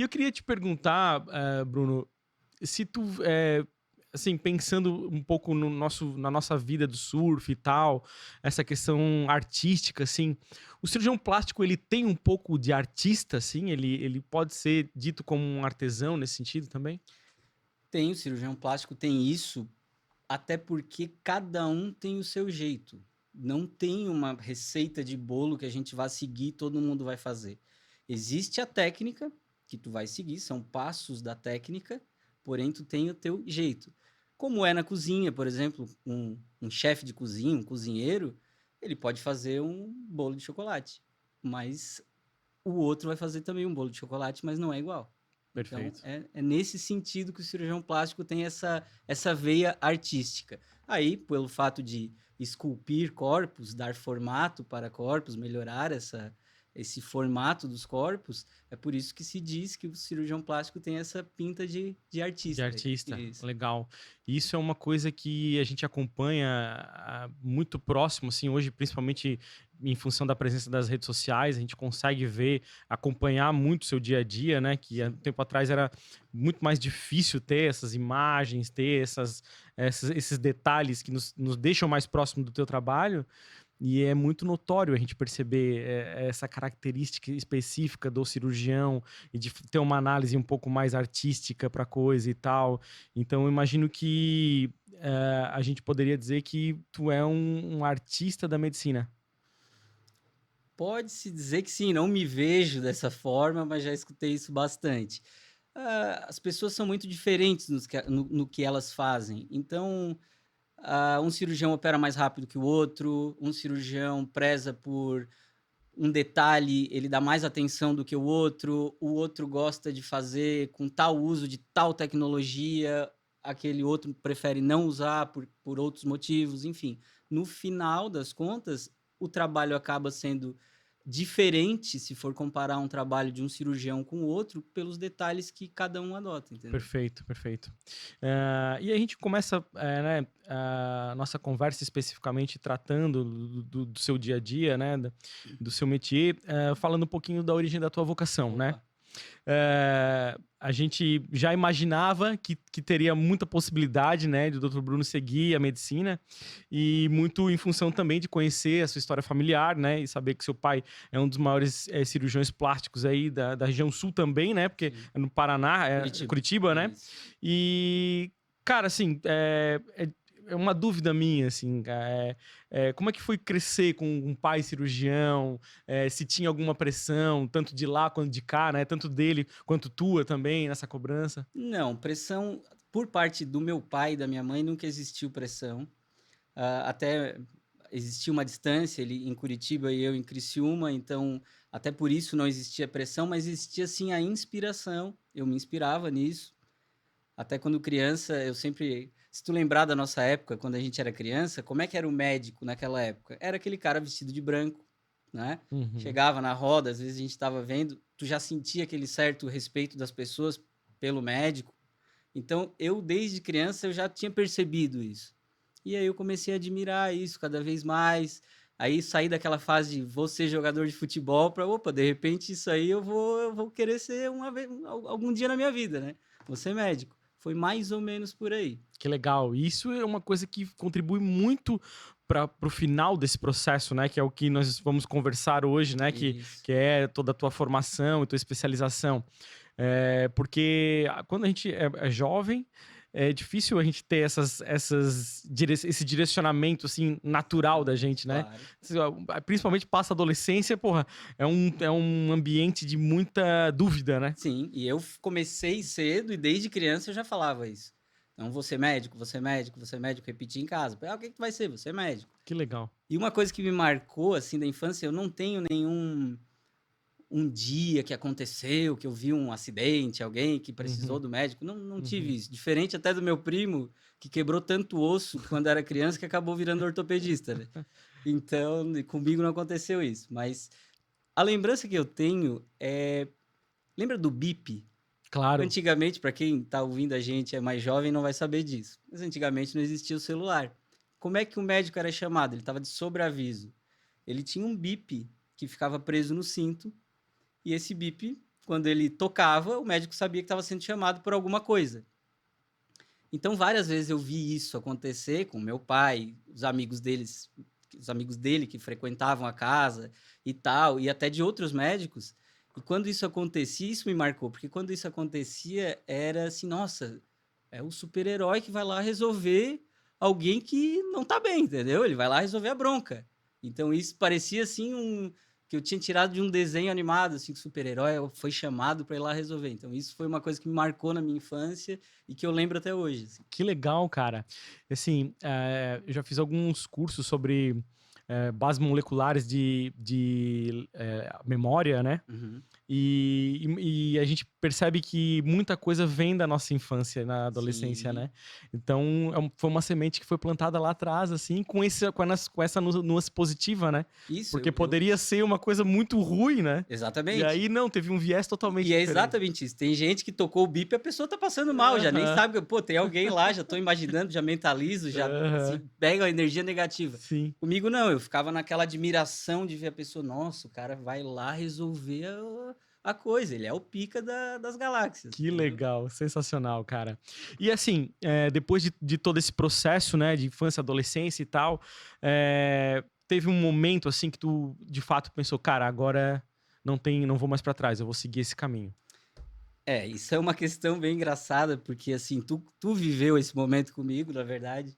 E eu queria te perguntar, Bruno, se tu, assim, pensando um pouco na nossa vida do surf e tal, essa questão artística, assim, o cirurgião plástico, ele tem um pouco de artista, assim? Ele pode ser dito como um artesão nesse sentido também? Tem, o cirurgião plástico tem isso, até porque cada um tem o seu jeito. Não tem uma receita de bolo que a gente vá seguir e todo mundo vai fazer. Existe a técnica que tu vai seguir, são passos da técnica, porém tu tem o teu jeito. Como é na cozinha, por exemplo, um chefe de cozinha, um cozinheiro, ele pode fazer um bolo de chocolate, mas o outro vai fazer também um bolo de chocolate, mas não é igual. Então, Perfeito. é nesse sentido que o cirurgião plástico tem essa veia artística. Aí, pelo fato de esculpir corpos, dar formato para corpos, melhorar esse formato dos corpos, é por isso que se diz que o cirurgião plástico tem essa pinta de De artista. artista, Isso. legal. Isso é uma coisa que a gente acompanha muito próximo, assim, hoje, principalmente em função da presença das redes sociais, a gente consegue ver, acompanhar muito o seu dia a dia, né? Que há um Sim. tempo atrás era muito mais difícil ter essas imagens, ter esses detalhes que nos deixam mais próximo do teu trabalho. E é muito notório a gente perceber essa característica específica do cirurgião e de ter uma análise um pouco mais artística para a coisa e tal. Então, eu imagino que a gente poderia dizer que tu é um artista da medicina. Pode-se dizer que sim, não me vejo dessa forma, mas já escutei isso bastante. As pessoas são muito diferentes no que elas fazem. Então, um cirurgião opera mais rápido que o outro, um cirurgião preza por um detalhe, ele dá mais atenção do que o outro gosta de fazer com tal uso de tal tecnologia, aquele outro prefere não usar por outros motivos, enfim. No final das contas, o trabalho acaba sendo diferente se for comparar um trabalho de um cirurgião com o outro, pelos detalhes que cada um adota, entendeu? Perfeito, perfeito. E a gente começa, né, a nossa conversa especificamente tratando do seu dia a dia, né, do seu métier, falando um pouquinho da origem da tua vocação, né? Opa. A gente já imaginava que teria muita possibilidade, né, do Dr. Bruno seguir a medicina, e muito em função também de conhecer a sua história familiar, né, e saber que seu pai é um dos maiores cirurgiões plásticos aí da região sul também, né, porque Sim. é no Paraná, Curitiba. Curitiba, né, Isso. e, cara, assim, é uma dúvida minha, assim, como é que foi crescer com um pai cirurgião, se tinha alguma pressão, tanto de lá quanto de cá, né? Tanto dele quanto tua também, nessa cobrança. Não, pressão por parte do meu pai e da minha mãe nunca existiu pressão. Até existia uma distância, ele em Curitiba e eu em Criciúma, então até por isso não existia pressão, mas existia sim a inspiração. Eu me inspirava nisso. Até quando criança, eu sempre se tu lembrar da nossa época, quando a gente era criança, como é que era o médico naquela época? Era aquele cara vestido de branco, né? Uhum. Chegava na roda, às vezes a gente estava vendo, tu já sentia aquele certo respeito das pessoas pelo médico. Então, eu desde criança eu já tinha percebido isso. E aí eu comecei a admirar isso cada vez mais. Aí saí daquela fase de vou ser jogador de futebol para, opa, de repente isso aí eu vou querer ser uma vez, algum dia na minha vida, né? Vou ser médico. Foi mais ou menos por aí. Que legal. Isso é uma coisa que contribui muito para o final desse processo, né? Que é o que nós vamos conversar hoje, né? Isso. Que é toda a tua formação e tua especialização. Porque quando a gente é jovem, é difícil a gente ter esse direcionamento assim natural da gente, né? Claro. Principalmente passa a adolescência, porra, é um ambiente de muita dúvida, né? Sim, e eu comecei cedo e desde criança eu já falava isso. Então, vou ser médico, vou ser médico, vou ser médico, repetir em casa. O que que tu vai ser? Vou ser médico. Que legal. E uma coisa que me marcou, assim, da infância, eu não tenho nenhum um dia que aconteceu, que eu vi um acidente, alguém que precisou Uhum, do médico, não tive uhum. isso. Diferente até do meu primo, que quebrou tanto osso quando era criança que acabou virando ortopedista, né. Então, comigo não aconteceu isso, mas a lembrança que eu tenho lembra do bip? Claro. Antigamente, para quem está ouvindo a gente, é mais jovem, não vai saber disso, mas antigamente não existia o celular. Como é que o médico era chamado? Ele estava de sobreaviso. Ele tinha um bip que ficava preso no cinto, e esse bip, quando ele tocava, o médico sabia que estava sendo chamado por alguma coisa. Então, várias vezes eu vi isso acontecer com meu pai, os amigos dele que frequentavam a casa e tal, e até de outros médicos. E quando isso acontecia, isso me marcou, porque quando isso acontecia, era assim, nossa, é o super-herói que vai lá resolver alguém que não tá bem, entendeu? Ele vai lá resolver a bronca. Então, isso parecia assim que eu tinha tirado de um desenho animado, assim, que o super-herói foi chamado para ir lá resolver. Então, isso foi uma coisa que me marcou na minha infância e que eu lembro até hoje, assim. Que legal, cara. Assim, eu já fiz alguns cursos sobre bases moleculares de memória, né? Uhum. E a gente percebe que muita coisa vem da nossa infância, na adolescência, Sim, né? Então, foi uma semente que foi plantada lá atrás, assim, com essa nuance positiva, né? isso, Porque eu poderia ser uma coisa muito ruim, né? E exatamente. aí, não, teve um viés totalmente E é diferente. exatamente isso. Tem gente que tocou o bip e a pessoa tá passando mal, já nem Aham, sabe, pô, tem alguém lá, já tô imaginando, já mentalizo, já aham, assim, pega a energia negativa. sim. Comigo não, eu ficava naquela admiração de ver a pessoa, nossa, o cara vai lá resolver a coisa, ele é o pica das galáxias, Que entendeu? legal, sensacional, cara. E assim, depois de todo esse processo, né, de infância, adolescência e tal, teve um momento assim que tu de fato pensou, cara, agora não vou mais pra trás, eu vou seguir esse caminho. É, isso é uma questão bem engraçada, porque assim, tu viveu esse momento comigo, na verdade.